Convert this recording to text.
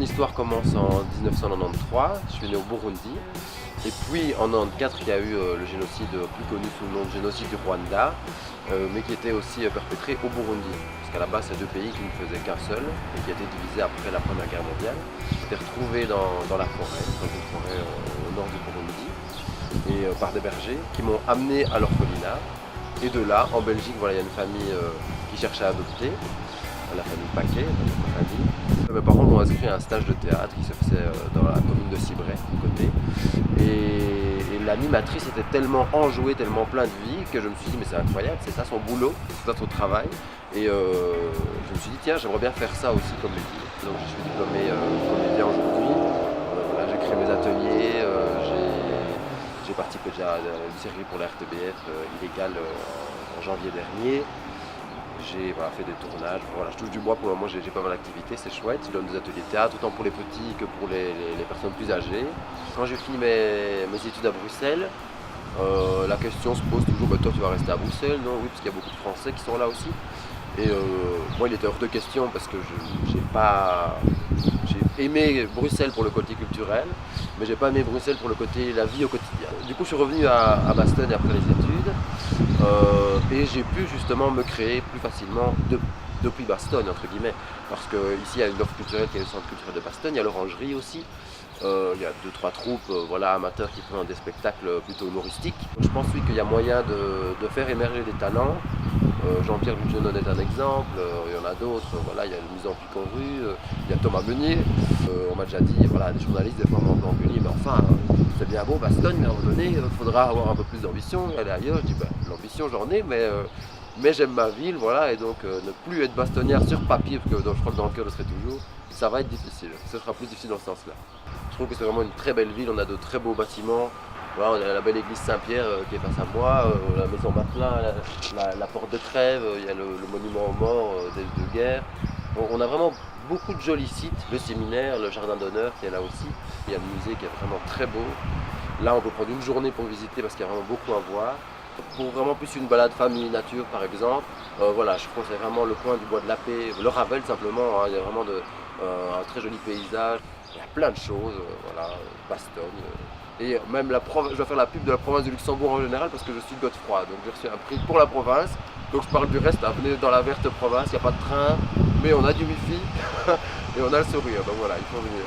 mon histoire commence en 1993, je suis né au Burundi. Et puis en 1994, il y a eu le génocide plus connu sous le nom de génocide du Rwanda, mais qui était aussi perpétré au Burundi. Parce qu'à la base, c'est deux pays qui ne faisaient qu'un seul et qui étaient divisés après la Première Guerre mondiale. J'étais retrouvé dans la forêt, dans une forêt au nord du Burundi, et par des bergers qui m'ont amené à l'orphelinat. Et de là, en Belgique, voilà, il y a une famille qui cherchait à adopter, la famille Paquet, ma famille. Mes parents m'ont inscrit à un stage de théâtre qui se faisait dans la commune de Cibray, à côté. Et l'animatrice était tellement enjouée, tellement plein de vie que je me suis dit mais c'est incroyable, c'est ça son boulot, c'est ça son travail. Et je me suis dit tiens, j'aimerais bien faire ça aussi comme métier. Donc je suis diplômé comédien aujourd'hui. Voilà, j'ai créé mes ateliers, j'ai participé déjà à une série pour la RTBF illégale en janvier dernier. J'ai fait des tournages, voilà, je touche du bois pour le moment, j'ai pas mal d'activités, c'est chouette. Je donne des ateliers de théâtre, autant pour les petits que pour les personnes plus âgées. Quand j'ai fini mes études à Bruxelles, la question se pose toujours, toi tu vas rester à Bruxelles, non? Oui, parce qu'il y a beaucoup de Français qui sont là aussi. Et moi il était hors de question parce que j'ai aimé Bruxelles pour le côté culturel, mais j'ai pas aimé Bruxelles pour le côté la vie au quotidien. Du coup je suis revenu à Bastogne après les études et j'ai pu justement me créer plus facilement depuis Bastogne entre guillemets, parce qu'ici il y a une offre culturelle qui est le centre culturel de Bastogne, il y a l'orangerie aussi. Il y a 2-3 troupes amateurs qui font des spectacles plutôt humoristiques. Je pense oui, qu'il y a moyen de faire émerger des talents. Jean-Pierre Lugenon est un exemple, il y en a d'autres, voilà, il y a le Mise en Pique en rue, il y a Thomas Meunier. On m'a déjà dit, voilà, des journalistes des fois m'ont engueulé, mais enfin, c'est bien beau Bastogne, mais à un moment donné, il faudra avoir un peu plus d'ambition, aller ailleurs. Je dis, l'ambition j'en ai, mais j'aime ma ville, voilà, et donc ne plus être bastonnière sur papier, parce que je crois que dans le cœur je serai toujours, ça va être difficile, ce sera plus difficile dans ce sens-là. Je trouve que c'est vraiment une très belle ville, on a de très beaux bâtiments. Voilà, on a la belle église Saint-Pierre qui est face à moi, la maison Matelin, la porte de Trèves, il y a le monument aux morts de guerre. On a vraiment beaucoup de jolis sites, le séminaire, le jardin d'honneur qui est là aussi. Il y a le musée qui est vraiment très beau. Là on peut prendre une journée pour visiter parce qu'il y a vraiment beaucoup à voir. Pour vraiment plus une balade famille nature par exemple, voilà, je conseille vraiment le coin du bois de la Paix, le Ravel simplement, hein, il y a vraiment un très joli paysage. Il y a plein de choses, voilà, Bastogne. Et même je dois faire la pub de la province du Luxembourg en général parce que je suis de Godefroy. Donc j'ai reçu un prix pour la province. Donc je parle du reste, hein, venez dans la verte province, il n'y a pas de train, mais on a du wifi et on a le sourire. Donc voilà, il faut venir.